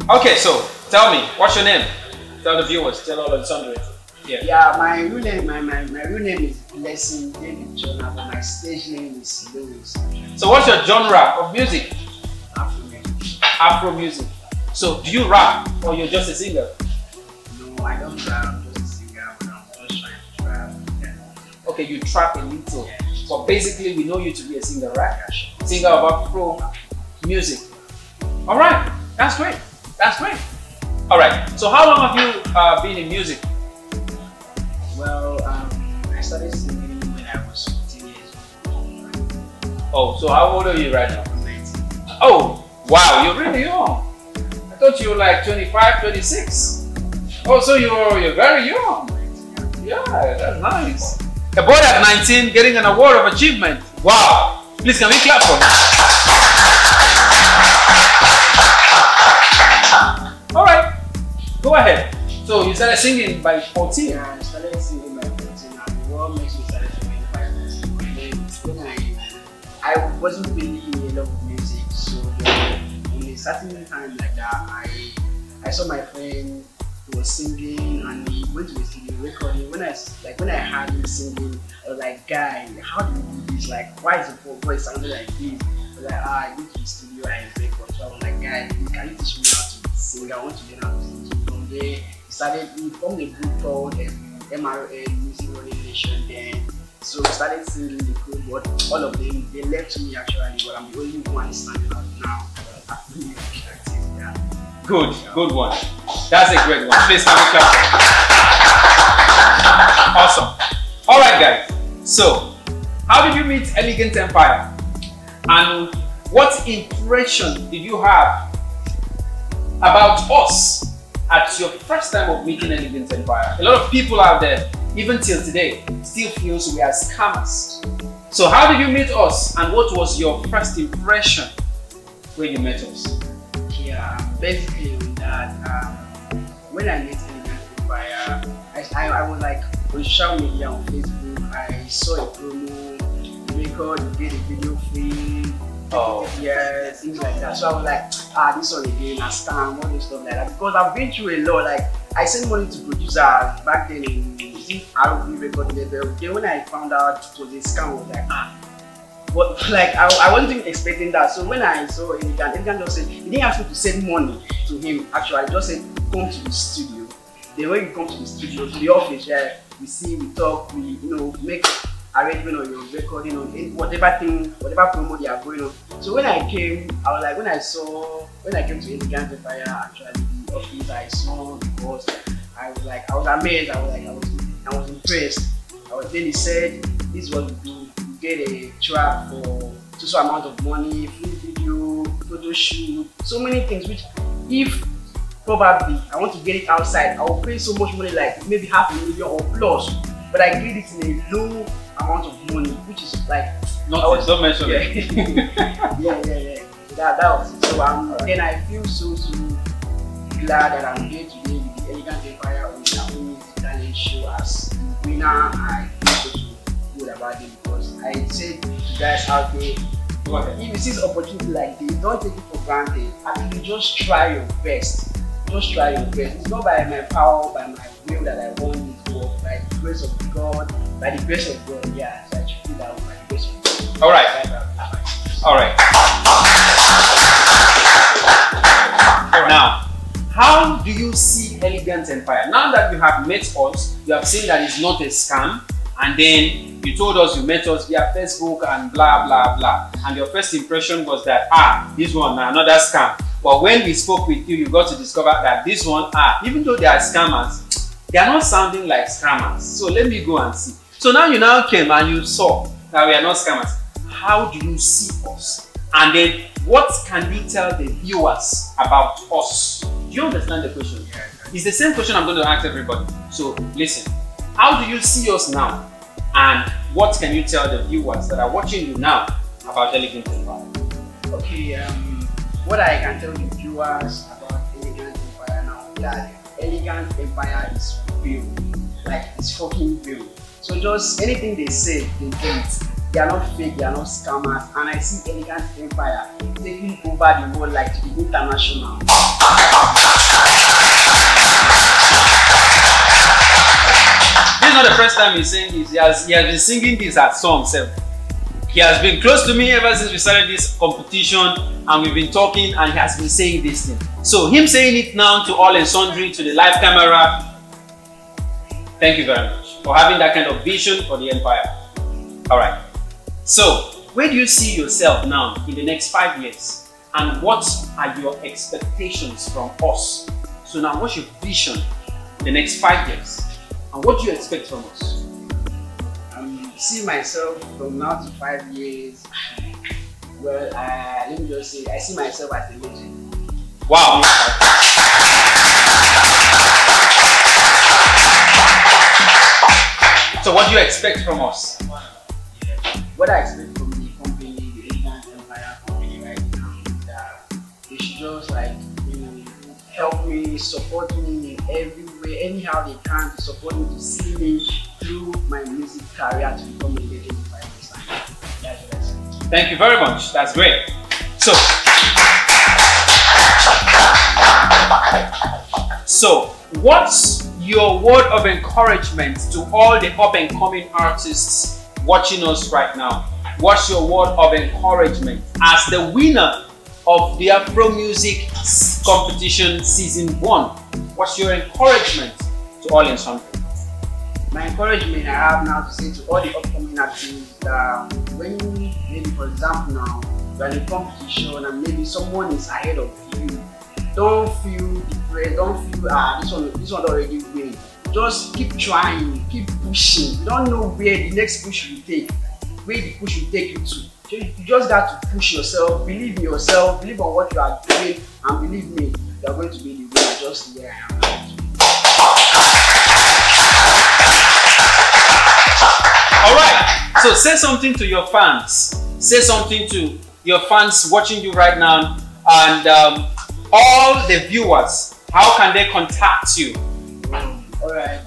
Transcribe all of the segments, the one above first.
Okay, so tell me, what's your name? Tell the viewers, tell all of the sundry. Yeah, my real name, my real name is Blessing David Jonah, but my stage name is Lewiz. So what's your genre of music? Afromusic. Afromusic. So do you rap or you're just a singer? No, I don't rap, I'm just a singer, but I'm just trying to rap. Yeah. Okay, you trap a little. Yeah. But basically we know you to be a singer, right? Singer of Afro music. Alright, that's great. That's great. Alright, so how long have you been in music? Well, I started singing when I was 14 years old. Oh, so how old are you right now? I'm 19. Oh, wow, you're really young. I thought you were like 25, 26. Oh, so you're very young. Yeah, that's nice. A boy at 19 getting an award of achievement. Wow. Please, can we clap for him? All right, go ahead. So you started singing by 14? Yeah, I started singing by 14. And what makes me started singing by 14? When I wasn't really in a lot of music, so in a certain time like that, I saw my friend who was singing and he went to the studio recording. When I heard him singing, I was like, guy, how do you do this? Like, why is the voice sounding like this? I was like, I went to the studio and record. So I was like, guy, can you teach me how to sing? I want to learn how to sing. From there, he formed a group called MRN Music Organization then. So we started singing the group, but all of them, they left me actually, but I'm the only one standing out now. Yeah. Good one. That's a great one. Please can we clap. Awesome. All right, guys. So, how did you meet Elegant Empire? And what impression did you have about us at your first time of meeting Elegant Empire? A lot of people out there, even till today, still feels we are scammers. So, how did you meet us? And what was your first impression when you met us? Yeah, basically with that, when I met Elegant Empire, I was like on social media on Facebook. I saw a promo, record, get a video free. Oh, yeah, things like that. So I was like, this one again, a scam, all this stuff like that. Because I've been through a lot. Like I sent money to producers back then in ROV record label. Then when I found out it was a scam, I was like, but like I wasn't even expecting that. So when I saw Elegant just said he didn't ask me to send money to him. Actually, I just said come to the studio. Then when you come to the studio, to the office, yeah, we see, we talk, we make arrangement on your recording on whatever promo they are going on. So when I came, I was like, when I came to Elegant Empire, actually the office, I saw the boss, I was amazed. I was impressed. Then he said, this is what we do. You get a track for so amount of money, free video, photo shoot, so many things. Which, if probably I want to get it outside, I will pay so much money, like maybe $500,000 or plus. But I get it in a low amount of money, which is like don't mention it. Yeah. So that was it. So then I feel so glad that I'm here today with the Elegant Empire on the Afromusic Talent Show as the winner. I feel so good about it because I said to you guys out there, if you see this opportunity like this, don't take it for granted. Actually, just try your best. Just try your best. It's not by my power, by my will that I want this work, by the grace of God, by the grace of God. Yeah, so I should feel that by the grace of God. All right. All right. Now, how do you see Elegant Empire? Now that you have met us, you have seen that it's not a scam, and then you told us you met us via Facebook and blah blah blah, and your first impression was that this one another scam. But when we spoke with you, you got to discover that this one even though they are scammers, they are not sounding like scammers. So let me go and see. So now you came and you saw that we are not scammers. How do you see us? And then what can you tell the viewers about us? Do you understand the question? It's the same question I'm going to ask everybody. So listen, how do you see us now? And what can you tell the viewers that are watching you now about Elegant Empire? Okay, what I can tell the viewers about Elegant Empire now is that Elegant Empire is real. Like, it's fucking real. So just anything they say, they do it. They are not fake, they are not scammers. And I see Elegant Empire taking over the world like to the international. is not the first time he's saying this. He has been singing this at song himself. He has been close to me ever since we started this competition, and we've been talking, and he has been saying this thing. So him saying it now to all and sundry, to the live camera, thank you very much for having that kind of vision for the empire. Alright, so where do you see yourself now in the next 5 years? And what are your expectations from us? So now, what's your vision in the next 5 years? And what do you expect from us? See myself from now to 5 years. Well, let me just say, I see myself as a legend. Wow. So what do you expect from us? What I expect from the company, the Elegant Empire company right now, is that they should just help me, support me in every way, anyhow they can, to support me, to see me through my music career to become a legend in 5 years time. That's what I say. Thank you very much. That's great. So what's your word of encouragement to all the up-and-coming artists watching us right now? What's your word of encouragement as the winner of the Afromusic competition season 1? What's your encouragement to all in something? My encouragement I have now to say to all the upcoming artists that when maybe for example now you're in a competition and maybe someone is ahead of you, don't feel depressed, don't feel this one already win. Just keep trying, keep pushing. You don't know where the next push will take, where the push will take you to. So you just got to push yourself, believe in yourself, believe on what you are doing, and believe me, you are going to be the winner just where I am now. Alright, so say something to your fans. Say something to your fans watching you right now, and all the viewers, how can they contact you? Alright,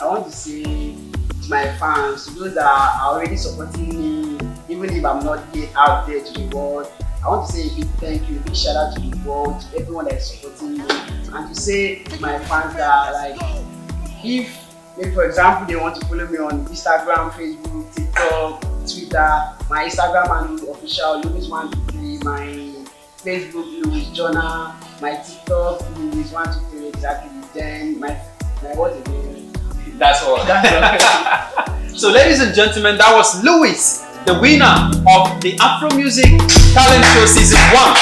I want to say to my fans, to those that are already supporting me, even if I'm not yet out there to the world, I want to say a big thank you, a big shout out to the world, to everyone that is supporting me, and to say to my fans that if maybe for example they want to follow me on Instagram, Facebook, TikTok, Twitter, my Instagram handle official Lewiz123, my Facebook Lewiz Jonah, my TikTok Lewiz123 exactly. Then my what again? That's all. So ladies and gentlemen, that was Lewiz, the winner of the Afromusic Talent Show season 1.